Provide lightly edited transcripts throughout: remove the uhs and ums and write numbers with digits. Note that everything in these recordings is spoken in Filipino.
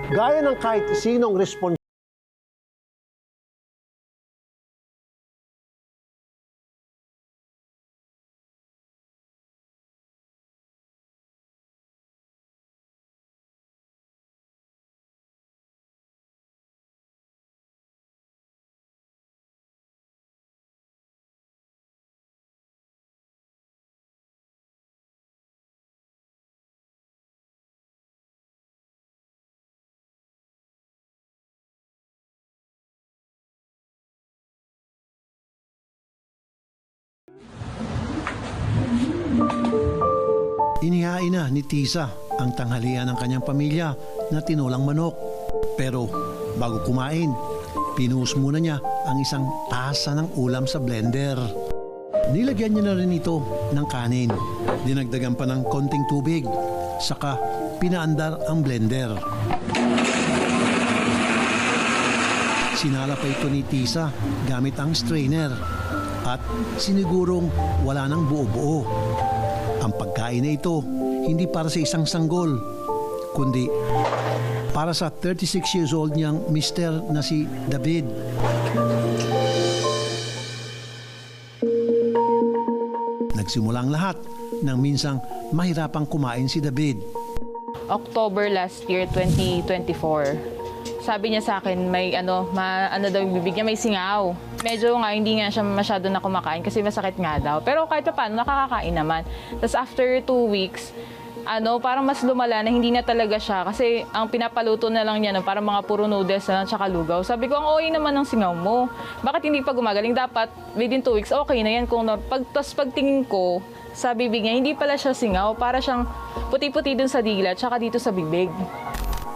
Gaya ng kahit sinong responsable. Inihain na ni Tisa ang tanghalian ng kanyang pamilya na tinolang manok. Pero bago kumain, pinuhos muna niya ang isang tasa ng ulam sa blender. Nilagyan niya na rin ito ng kanin. Dinagdagan pa ng konting tubig. Saka pinaandar ang blender. Sinala pa ito ni Tisa gamit ang strainer. At sinigurong wala nang buo-buo. Ang pagkain na ito, hindi para sa isang sanggol, kundi para sa 36 years old niyang mister na si David. Nagsimula ang lahat nang minsang mahirapang kumain si David. October last year, 2024. Sabi niya sa akin, may ano daw yung bibig niya, may singaw. Medyo nga, hindi nga siya masyado na kumakain kasi masakit nga daw. Pero kahit pa paano, nakakakain naman. Tapos after 2 weeks, parang mas lumala na hindi na talaga siya. Kasi ang pinapaluto na lang niya, parang mga puro noodles na lang, tsaka lugaw. Sabi ko, ang okay naman ng singaw mo. Bakit hindi pa gumagaling? Dapat within 2 weeks, okay na yan. Tapos pagtingin ko sa bibig niya, hindi pala siya singaw. Para siyang puti-puti dun sa dila, tsaka dito sa bibig.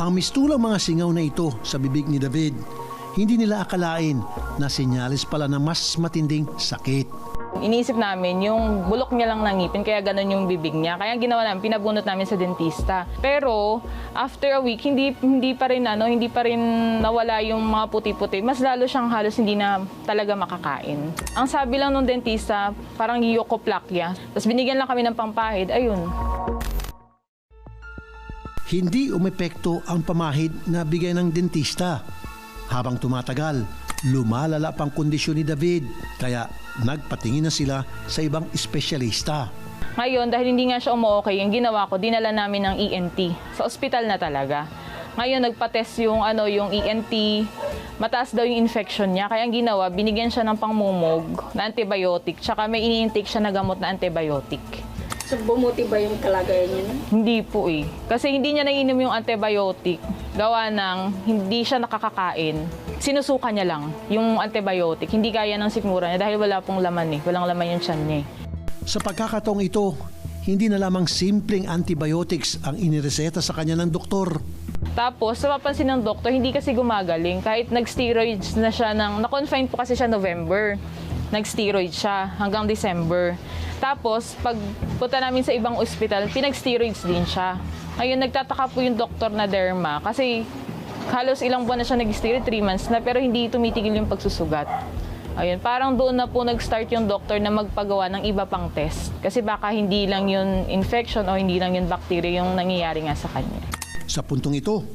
Ang mistulang mga singaw na ito sa bibig ni David, hindi nila akalain na senyales pala na mas matinding sakit. Iniisip namin yung bulok niya lang ng ngipin, kaya ganun yung bibig niya. Kaya ginawa namin, pinabunot namin sa dentista. Pero after a week, hindi pa rin nawala yung mga puti-puti. Mas lalo siyang halos hindi na talaga makakain. Ang sabi lang ng dentista, parang yukoplakya. Tapos binigyan lang kami ng pampahid, ayun. Hindi umepekto ang pamahid na bigay ng dentista. Habang tumatagal, lumalala pang kondisyon ni David, kaya nagpatingin na sila sa ibang espesyalista. Ngayon, dahil hindi nga siya umu-okay, yung ginawa ko, dinala namin ng ENT. Sa ospital na talaga. Ngayon, nagpa-test yung ENT, mataas daw yung infection niya. Kaya ang ginawa, binigyan siya ng pangmumog na antibiotic, tsaka may ini-intake siya na gamot na antibiotic. So, bumuti ba yung kalagayan niya? Hindi po eh. Kasi hindi niya naiinom yung antibiotic. Gawa ng hindi siya nakakakain. Sinusuka niya lang yung antibiotic. Hindi kaya ng sikmura niya dahil wala pong laman eh. Walang laman yung tiyan niya eh. Sa pagkakataong ito, hindi na lamang simpleng antibiotics ang inireseta sa kanya ng doktor. Tapos, napapansin ng doktor, hindi kasi gumagaling. Kahit nag-steroids na siya na-confine po kasi siya November. Nag-steroid siya hanggang December. Tapos, pag punta namin sa ibang ospital, pinag-steroids din siya. Ngayon, nagtataka po yung doktor na derma kasi halos ilang buwan na siya nag-steroid, 3 months na, pero hindi tumitigil yung pagsusugat. Ayun, parang doon na po nag-start yung doktor na magpagawa ng iba pang test. Kasi baka hindi lang yun infection o hindi lang yun bacteria yung nangyayari nga sa kanya. Sa puntong ito,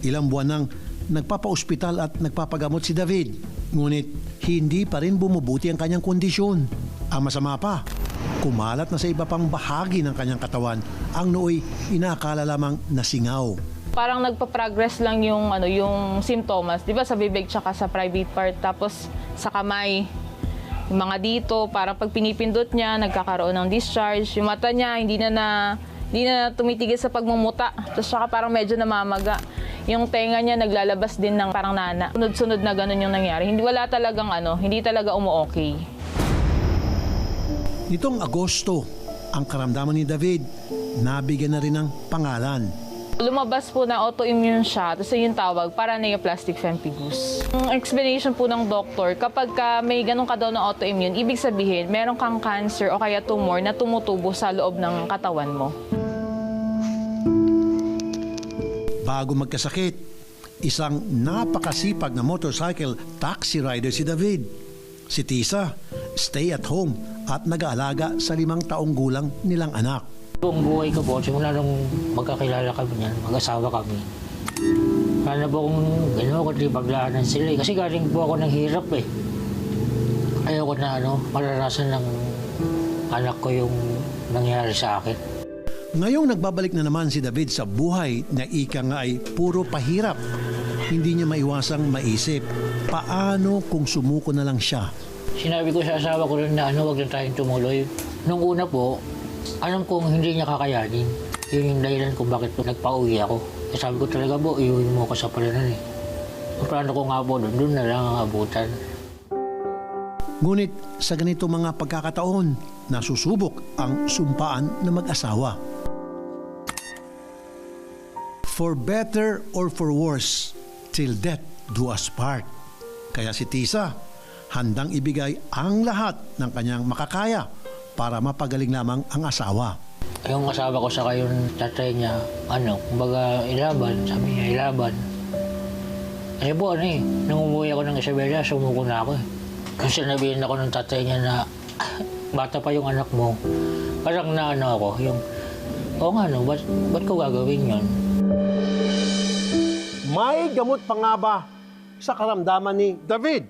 ilang buwan nang nagpapa-ospital at nagpapagamot si David. Ngunit hindi pa rin bumubuti ang kanyang kondisyon. Ang masama pa, kumalat na sa iba pang bahagi ng kanyang katawan ang nooy inaakala lamang nasingaw. Parang nagpa-progress lang yung simptomas, 'di ba, sa bibig tsaka sa private part, tapos sa kamay. Yung mga dito, parang pag pinipindot niya, nagkakaroon ng discharge. Yung mata niya hindi na tumitigil sa pagmumuta. Tapos saka parang medyo namamaga. Yung tenga niya naglalabas din ng parang nana. Sunod-sunod na ganun yung nangyari. Hindi talaga umu-okay. Nitong Agosto, ang karamdaman ni David, nabigyan na rin ng pangalan. Lumabas po na autoimmune siya, tapos yung tawag, paraneoplastic pemphigus. Ang explanation po ng doktor, kapag may ganun ka daw na autoimmune, ibig sabihin, meron kang cancer o kaya tumor na tumutubo sa loob ng katawan mo. Bago magkasakit, isang napakasipag na motorcycle taxi rider si David. Si Tisa, stay at home at nag-aalaga sa 5 taong gulang nilang anak. Buong buhay ko po, simula nung magkakilala kami niyan, mag-asawa kami. Sana po kung kundi paglaanan sila eh. Kasi galing po ako ng hirap eh. Ayoko na maranasan ng anak ko yung nangyari sa akin. Ngayong nagbabalik na naman si David sa buhay na ika nga ay puro pahirap, hindi niya maiwasang maisip, paano kung sumuko na lang siya? Sinabi ko sa asawa ko rin na wag na tayong tumuloy. Nung una po, alam kong hindi niya kakayanin. Yun yung dahilan kung bakit po nagpa-uwi ako. Sabi ko talaga po, iuwi mo ako sa palanan eh. Ang plano ko nga po doon na lang ang abutan. Ngunit sa ganito mga pagkakataon, nasusubok ang sumpaan na mag-asawa. For better or for worse, till death do us part. Kaya si Tisa, handang ibigay ang lahat ng kanyang makakaya para mapagaling lamang ang asawa. Yung asawa ko sa yung tatay niya, kumbaga ilaban, sabi niya ilaban. Ano po, nung umuwi ako ng Isabela, sumuko na ako eh. Kung sinabihin ako ng tatay niya na, bata pa yung anak mo, parang ako, ba't ko gagawin yun? May gamot pa nga ba sa karamdaman ni David?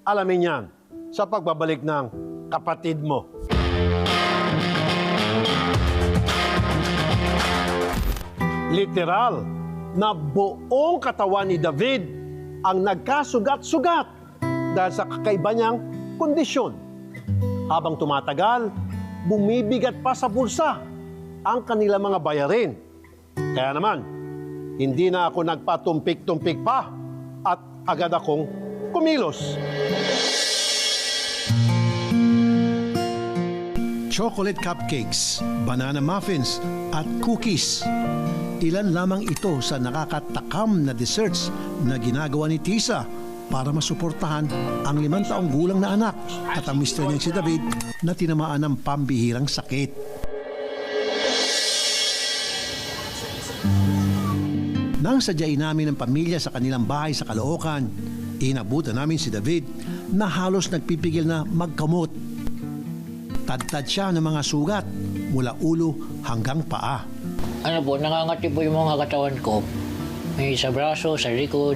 Alamin yan sa pagbabalik ng kapatid mo. Literal na buong katawan ni David ang nagkasugat-sugat dahil sa kakaiba niyang kondisyon. Habang tumatagal, bumibigat pa sa bulsa ang kanilang mga bayarin. Kaya naman, hindi na ako nagpatumpik-tumpik pa at agad akong kumilos. Chocolate cupcakes, banana muffins at cookies. Ilan lamang ito sa nakakatakam na desserts na ginagawa ni Tisa para masuportahan ang 5 taong gulang na anak at ang mister niyang si David na tinamaan ng pambihirang sakit. Nang sadyain namin ng pamilya sa kanilang bahay sa Caloocan, inabutan namin si David na halos nagpipigil na magkamot. Tad-tad siya ng mga sugat mula ulo hanggang paa. Nangangati po yung mga katawan ko. May sa braso, sa likod.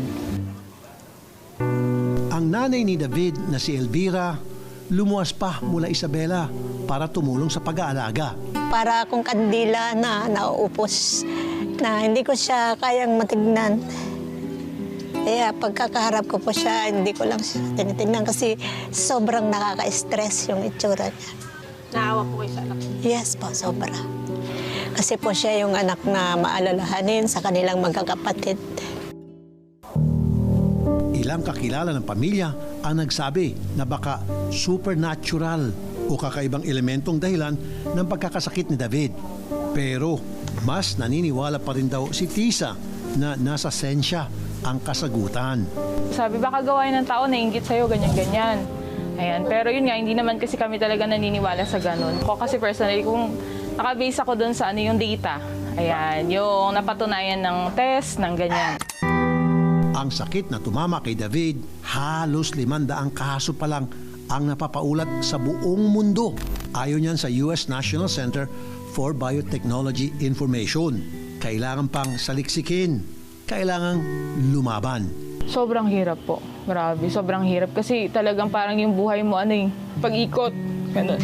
Ang nanay ni David na si Elvira, lumuwas pa mula Isabela para tumulong sa pag-aalaga. Para akong kandila na nauupos, na hindi ko siya kayang matignan. Kaya pagkakaharap ko po siya, hindi ko lang siya tinitignan kasi sobrang nakaka-stress yung itsura niya. Naawa po kayo sa anak. Yes po, sobra. Kasi po siya yung anak na maalalahanin sa kanilang magkakapatid. Ilang kakilala ng pamilya ang nagsabi na baka supernatural o kakaibang elementong dahilan ng pagkakasakit ni David. Pero mas naniniwala pa rin daw si Tisa na nasa sensya ang kasagutan. Sabi, baka gawain ng tao, nainggit sa'yo, ganyan-ganyan. Ayan. Pero yun nga, hindi naman kasi kami talaga naniniwala sa ganun. Ako kasi personally, kung nakabase ako dun sa yung data, ayan, yung napatunayan ng test, ng ganyan. Ang sakit na tumama kay David, halos 500 kaso pa lang ang napapaulat sa buong mundo. Ayon yan sa US National Center for Biotechnology Information. Kailangan pang saliksikin, kailangang lumaban. Sobrang hirap po. Grabe, sobrang hirap. Kasi talagang parang yung buhay mo, pag-ikot. Ganun.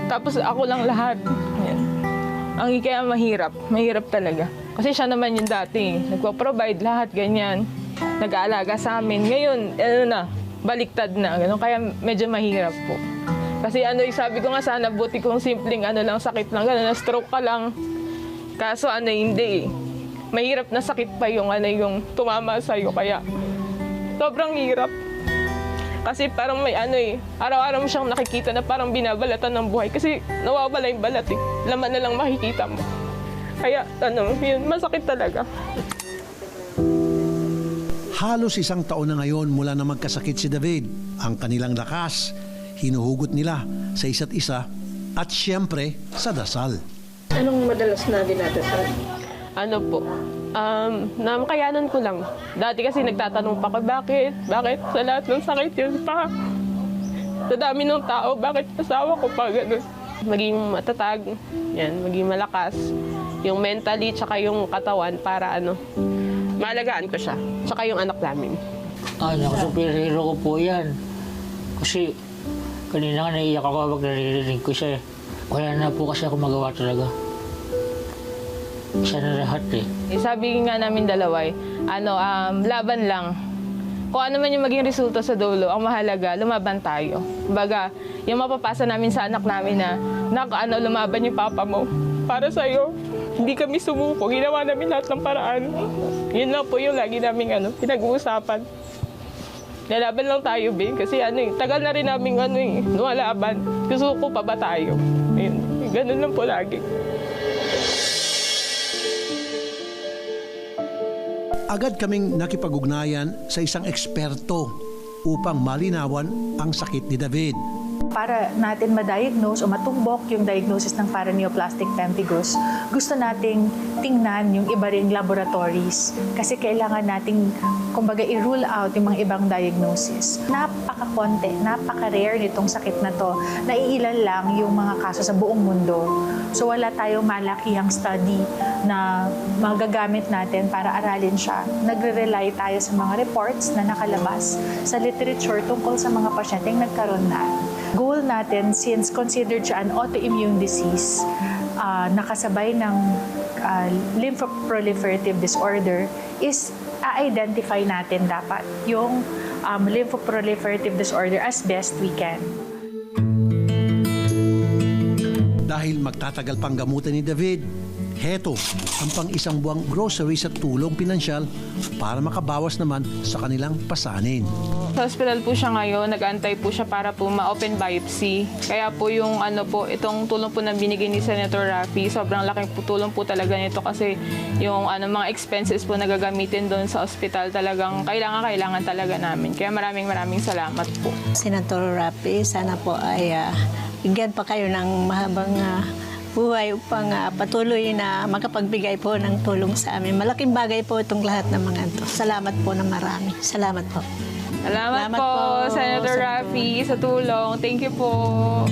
Tapos ako lang lahat. Yan. Ang kaya mahirap. Mahirap talaga. Kasi siya naman yung dati. Nagpo-provide lahat, ganyan. Nag-aalaga sa amin. Ngayon, baliktad na. Ganun. Kaya medyo mahirap po. Kasi sabi ko nga sana, buti kung simpleng lang, sakit lang. Ganun, na-stroke ka lang. Kaso hindi. Mahirap na sakit pa yung tumama sa'yo. Kaya sobrang hirap. Kasi parang may araw-araw mo siyang nakikita na parang binabalatan ng buhay. Kasi nawawala yung balat eh. Laman na lang makikita mo. Kaya yun, masakit talaga. Halos 1 taon na ngayon mula na magkasakit si David. Ang kanilang lakas, hinuhugot nila sa isa't isa at siyempre sa dasal. Anong madalas na dinadasal? Namakayanan ko lang. Dati kasi nagtatanong pa ko, bakit? Bakit sa lahat ng sakit yun pa? Sa dami ng tao, bakit asawa ko pa? Ganun. Maging matatag, yan, maging malakas. Yung mentally, tsaka yung katawan para Maalagaan ko siya. Tsaka yung anak namin. Naku, superhero ko po yan. Kasi kanina nga naiiyak ako pag naririnig ko siya eh. Wala na po kasi ako magawa talaga. Siya na lahat eh. Sabi nga namin dalawa laban lang. Kung ano man yung maging resulta sa dulo, ang mahalaga, lumaban tayo. Kumbaga, yung mapapasa namin sa anak namin na, lumaban yung papa mo. Para sa'yo, hindi kami sumuko. Ginawa namin lahat ng paraan. Yun lang po yung lagi namin pinag-uusapan. Lalaban lang tayo, Ben. Kasi tagal na rin namin lumalaban. Susuko pa ba tayo? Ayun, ganun lang po lagi. Agad kaming nakipag-ugnayan sa isang eksperto upang malinawan ang sakit ni David. Para natin ma-diagnose o matumbok yung diagnosis ng paraneoplastic pemphigus, gusto nating tingnan yung iba ring laboratories kasi kailangan nating kumbaga i-rule out yung mga ibang diagnosis. Napaka-konti, napaka-rare nitong sakit na to. Naiilan lang yung mga kaso sa buong mundo. So wala tayong malakihang study na magagamit natin para aralin siya. Nagre-rely tayo sa mga reports na nakalabas sa literature tungkol sa mga pasyenteng nagkaroon na. Goal natin, since considered siya an autoimmune disease, nakasabay ng lymphoproliferative disorder, is i-identify natin dapat yung lymphoproliferative disorder as best we can. Dahil magtatagal pang gamutan ni David, heto ang pang-isang buwang groceries at tulong pinansyal para makabawas naman sa kanilang pasanin. Sa hospital po siya ngayon, nag-antay po siya para po ma-open biopsy. Kaya po yung itong tulong po na binigay ni Senator Raffy, sobrang laking po tulong po talaga nito kasi yung mga expenses po na gagamitin doon sa hospital talagang kailangan talaga namin. Kaya maraming salamat po. Senator Raffy, sana po ay bigyan pa kayo ng mahabang buhay upang patuloy na makapagbigay po ng tulong sa amin. Malaking bagay po itong lahat ng mga ito. Salamat po na marami. Salamat po. Salamat po, Senator Raffy, sa tulong. Thank you po.